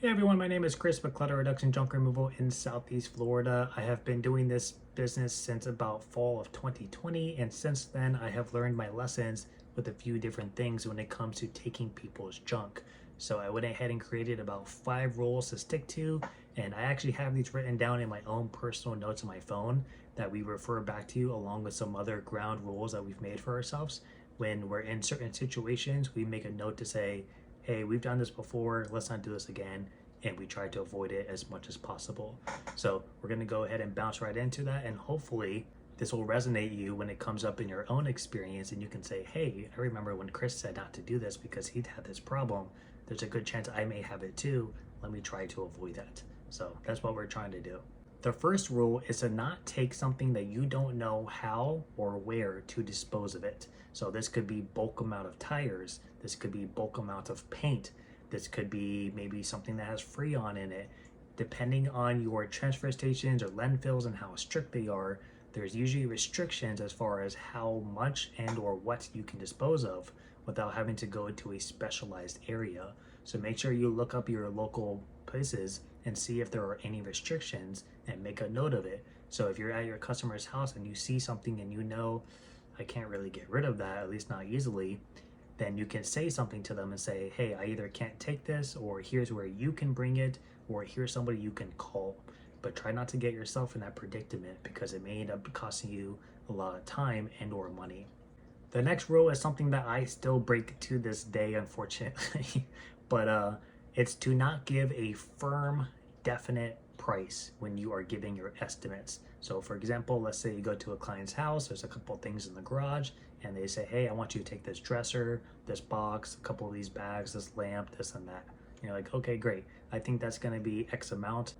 Hey everyone, my name is Chris with Clutter Reduction Junk Removal in Southeast Florida. I have been doing this business since about fall of 2020, and since then I have learned my lessons with a few different things when it comes to taking people's junk. So I went ahead and created about 5 rules to stick to, and I actually have these written down in my own personal notes on my phone that we refer back to along with some other ground rules that we've made for ourselves. When we're in certain situations, we make a note to say, hey, we've done this before, let's not do this again, and we try to avoid it as much as possible. So we're going to go ahead and bounce right into that, and hopefully this will resonate you when it comes up in your own experience, and you can say, hey, I remember when Chris said not to do this because he'd had this problem. There's a good chance I may have it too. Let me try to avoid that. So that's what we're trying to do. The first rule is to not take something that you don't know how or where to dispose of it. So this could be bulk amount of tires, this could be bulk amount of paint, this could be maybe something that has Freon in it. Depending on your transfer stations or landfills and how strict they are, there's usually restrictions as far as how much and or what you can dispose of without having to go to a specialized area. So make sure you look up your local places and see if there are any restrictions and make a note of it. So if you're at your customer's house and you see something and you know, I can't really get rid of that, at least not easily, then you can say something to them and say, hey, I either can't take this, or here's where you can bring it, or here's somebody you can call. But try not to get yourself in that predicament because it may end up costing you a lot of time and or money. The next rule is something that I still break to this day, unfortunately, but it's to not give a firm, definite price when you are giving your estimates. So for example, let's say you go to a client's house, there's a couple of things in the garage, and they say, hey, I want you to take this dresser, this box, a couple of these bags, this lamp, this and that. And you're like, okay, great. I think that's gonna be X amount.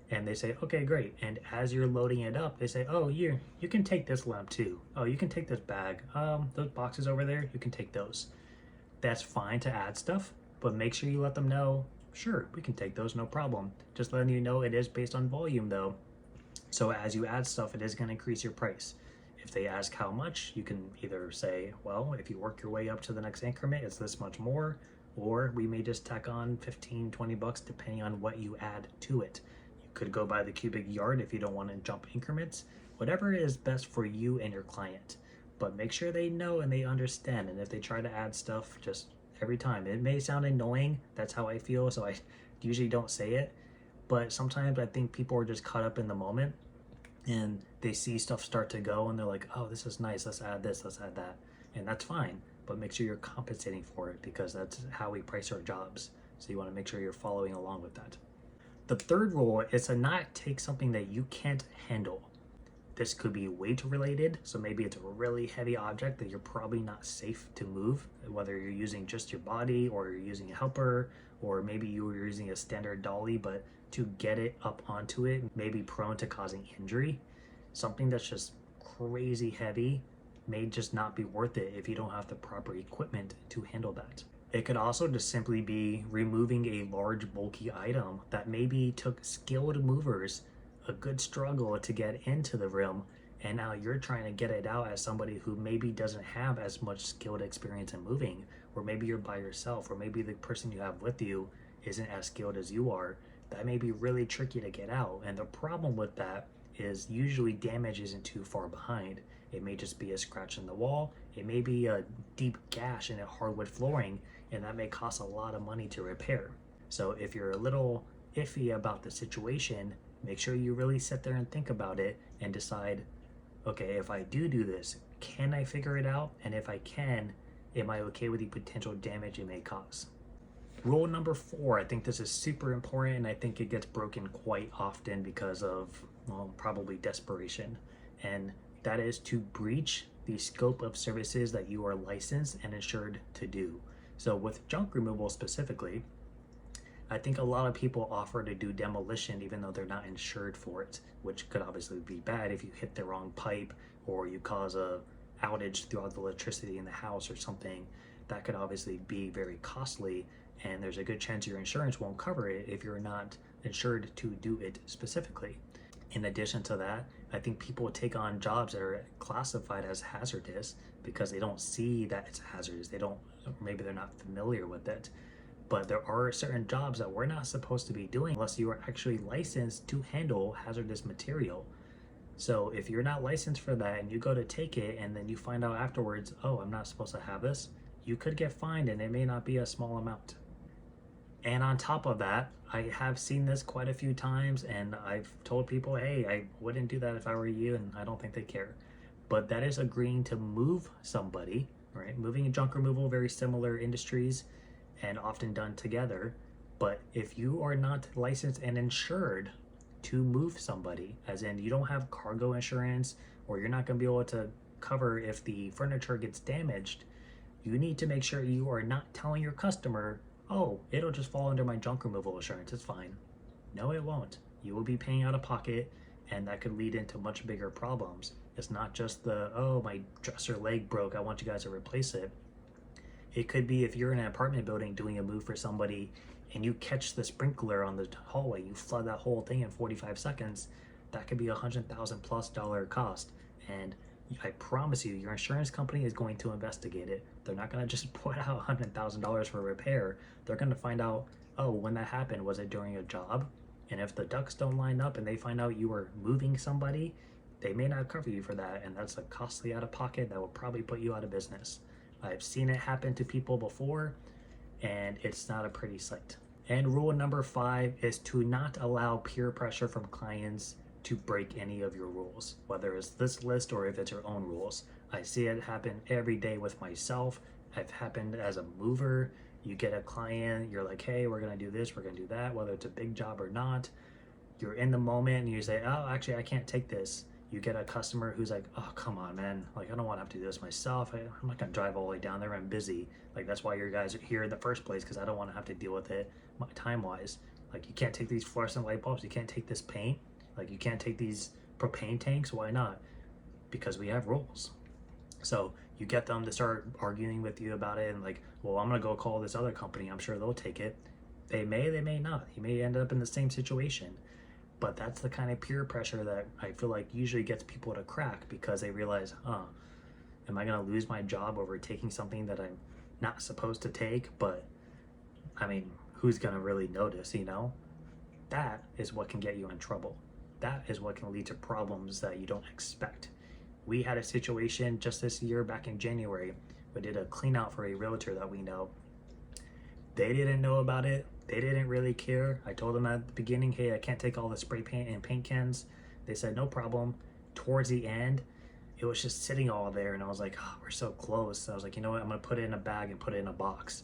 And they say, okay, great. And as you're loading it up, they say, oh, you can take this lamp too. Oh, you can take this bag. Those boxes over there, you can take those. That's fine to add stuff, but make sure you let them know, sure, we can take those, no problem. Just letting you know it is based on volume though. So as you add stuff, it is going to increase your price. If they ask how much, you can either say, well, if you work your way up to the next increment, it's this much more, or we may just tack on 15, 20 bucks depending on what you add to it. You could go by the cubic yard if you don't want to jump increments, whatever is best for you and your client. But make sure they know and they understand. And if they try to add stuff, just every time, it may sound annoying. That's how I feel. So I usually don't say it. But sometimes I think people are just caught up in the moment and they see stuff start to go and they're like, oh, this is nice, let's add this, let's add that. And that's fine, but make sure you're compensating for it because that's how we price our jobs. So you want to make sure you're following along with that. The third rule is to not take something that you can't handle. This could be weight related, so maybe it's a really heavy object that you're probably not safe to move, whether you're using just your body or you're using a helper, or maybe you were using a standard dolly, but to get it up onto it may be prone to causing injury. Something that's just crazy heavy may just not be worth it if you don't have the proper equipment to handle that. It could also just simply be removing a large bulky item that maybe took skilled movers a good struggle to get into the room, and now you're trying to get it out as somebody who maybe doesn't have as much skilled experience in moving, or maybe you're by yourself, or maybe the person you have with you isn't as skilled as you are. That may be really tricky to get out, and the problem with that is usually damage isn't too far behind. It may just be a scratch in the wall, it may be a deep gash in a hardwood flooring, and that may cost a lot of money to repair. So if you're a little iffy about the situation, make sure you really sit there and think about it and decide, okay, if I do this, can I figure it out? And if I can, am I okay with the potential damage it may cause? Rule number 4, I think this is super important and I think it gets broken quite often because of, well, probably desperation. And that is to breach the scope of services that you are licensed and insured to do. So with junk removal specifically, I think a lot of people offer to do demolition even though they're not insured for it, which could obviously be bad if you hit the wrong pipe or you cause a outage throughout the electricity in the house or something. That could obviously be very costly, and there's a good chance your insurance won't cover it if you're not insured to do it specifically. In addition to that, I think people take on jobs that are classified as hazardous because they don't see that it's hazardous. They don't, maybe they're not familiar with it. But there are certain jobs that we're not supposed to be doing unless you are actually licensed to handle hazardous material. So if you're not licensed for that and you go to take it and then you find out afterwards, oh, I'm not supposed to have this, you could get fined, and it may not be a small amount. And on top of that, I have seen this quite a few times, and I've told people, hey, I wouldn't do that if I were you, and I don't think they care. But that is agreeing to move somebody, right? Moving and junk removal, very similar industries and often done together. But if you are not licensed and insured to move somebody, as in you don't have cargo insurance, or you're not going to be able to cover if the furniture gets damaged, you need to make sure you are not telling your customer, oh, it'll just fall under my junk removal insurance, it's fine. No, it won't. You will be paying out of pocket, and that could lead into much bigger problems. It's not just the, oh, my dresser leg broke, I want you guys to replace it. It could be if you're in an apartment building doing a move for somebody and you catch the sprinkler on the hallway, you flood that whole thing in 45 seconds, that could be $100,000+ cost. And I promise you, your insurance company is going to investigate it. They're not going to just put out $100,000 for repair. They're going to find out, oh, when that happened, was it during a job? And if the ducks don't line up and they find out you were moving somebody, they may not cover you for that. And that's a costly out of pocket that will probably put you out of business. I've seen it happen to people before, and it's not a pretty sight. And rule number 5 is to not allow peer pressure from clients to break any of your rules, whether it's this list or if it's your own rules. I see it happen every day with myself. I've happened as a mover. You get a client, you're like, hey, we're going to do this, we're going to do that, whether it's a big job or not. You're in the moment and you say, oh, actually, I can't take this. You get a customer who's like, oh, come on, man. Like, I don't want to have to do this myself. I'm not going to drive all the way down there. I'm busy. Like, that's why you guys are here in the first place, because I don't want to have to deal with it time-wise. Like, you can't take these fluorescent light bulbs. You can't take this paint. Like, you can't take these propane tanks. Why not? Because we have rules. So you get them to start arguing with you about it and like, well, I'm going to go call this other company. I'm sure they'll take it. They may not. You may end up in the same situation. But that's the kind of peer pressure that I feel like usually gets people to crack, because they realize, am I going to lose my job over taking something that I'm not supposed to take? But I mean, who's going to really notice, you know? That is what can get you in trouble. That is what can lead to problems that you don't expect. We had a situation just this year back in January. We did a clean out for a realtor that we know. They didn't know about it. They didn't really care. I told them at the beginning, hey, I can't take all the spray paint and paint cans. They said, no problem. Towards the end, it was just sitting all there, and I was like, oh, we're so close. I was like, you know what? I'm going to put it in a bag and put it in a box.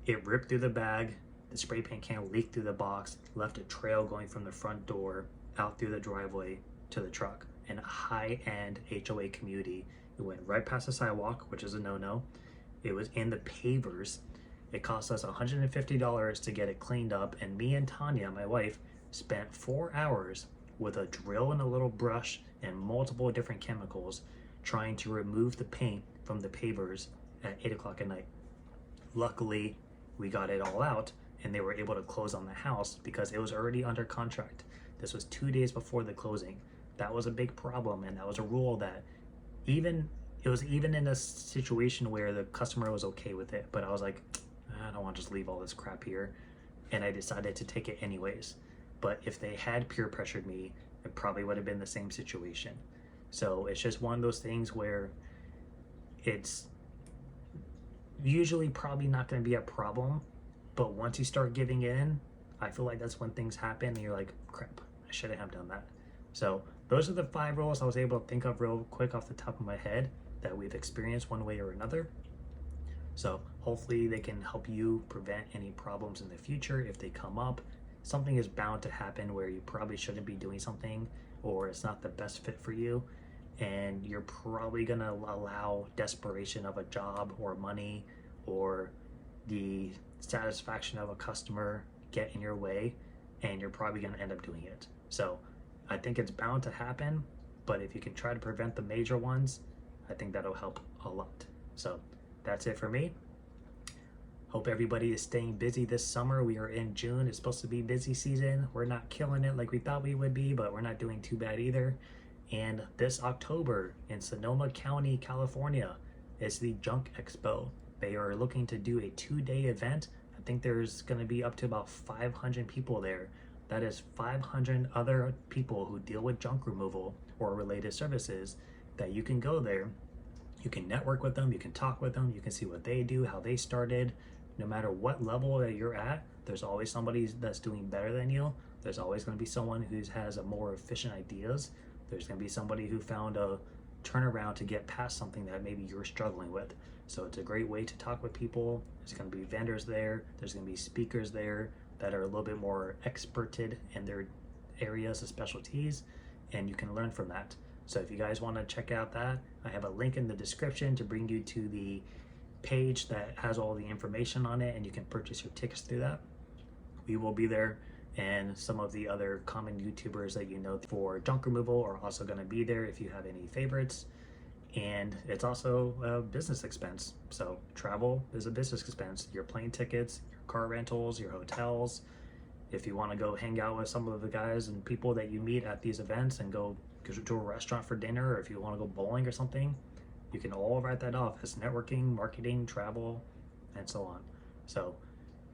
It ripped through the bag. The spray paint can leaked through the box, left a trail going from the front door out through the driveway to the truck. In a high-end HOA community, it went right past the sidewalk, which is a no-no. It was in the pavers. It cost us $150 to get it cleaned up, and me and Tanya, my wife, spent 4 hours with a drill and a little brush and multiple different chemicals trying to remove the paint from the pavers at 8 o'clock at night. Luckily, we got it all out, and they were able to close on the house because it was already under contract. This was 2 days before the closing. That was a big problem, and that was a rule that it was even in a situation where the customer was okay with it, but I was like, I don't want to just leave all this crap here, and I decided to take it anyways. But if they had peer pressured me, it probably would have been the same situation. So it's just one of those things where it's usually probably not going to be a problem, but once you start giving in, I feel like that's when things happen and you're like, crap, I shouldn't have done that. So those are the 5 rules I was able to think of real quick off the top of my head that we've experienced one way or another. So hopefully they can help you prevent any problems in the future if they come up. Something is bound to happen where you probably shouldn't be doing something, or it's not the best fit for you, and you're probably going to allow desperation of a job or money or the satisfaction of a customer get in your way, and you're probably going to end up doing it. So I think it's bound to happen, but if you can try to prevent the major ones, I think that'll help a lot. So that's it for me. Hope everybody is staying busy this summer. We are in June. It's supposed to be busy season. We're not killing it like we thought we would be, but we're not doing too bad either. And this October in Sonoma County, California, is the Junk Expo. They are looking to do a 2-day event. I think there's going to be up to about 500 people there. That is 500 other people who deal with junk removal or related services that you can go there. You can network with them, you can talk with them, you can see what they do, how they started. No matter what level that you're at, there's always somebody that's doing better than you. There's always going to be someone who has a more efficient ideas. There's going to be somebody who found a turnaround to get past something that maybe you're struggling with. So it's a great way to talk with people. There's going to be vendors there. There's going to be speakers there that are a little bit more experted in their areas of specialties, and you can learn from that. So if you guys want to check out that, I have a link in the description to bring you to the page that has all the information on it, and you can purchase your tickets through that. We will be there, and some of the other common YouTubers that you know for junk removal are also going to be there if you have any favorites. And it's also a business expense. So travel is a business expense. Your plane tickets, your car rentals, your hotels. If you want to go hang out with some of the guys and people that you meet at these events and go to a restaurant for dinner, or if you want to go bowling or something, you can all write that off as networking, marketing, travel, and so on. So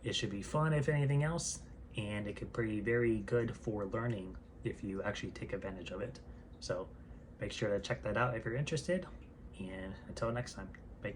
it should be fun if anything else, and it could be very good for learning if you actually take advantage of it. So make sure to check that out if you're interested, and until next time, bye.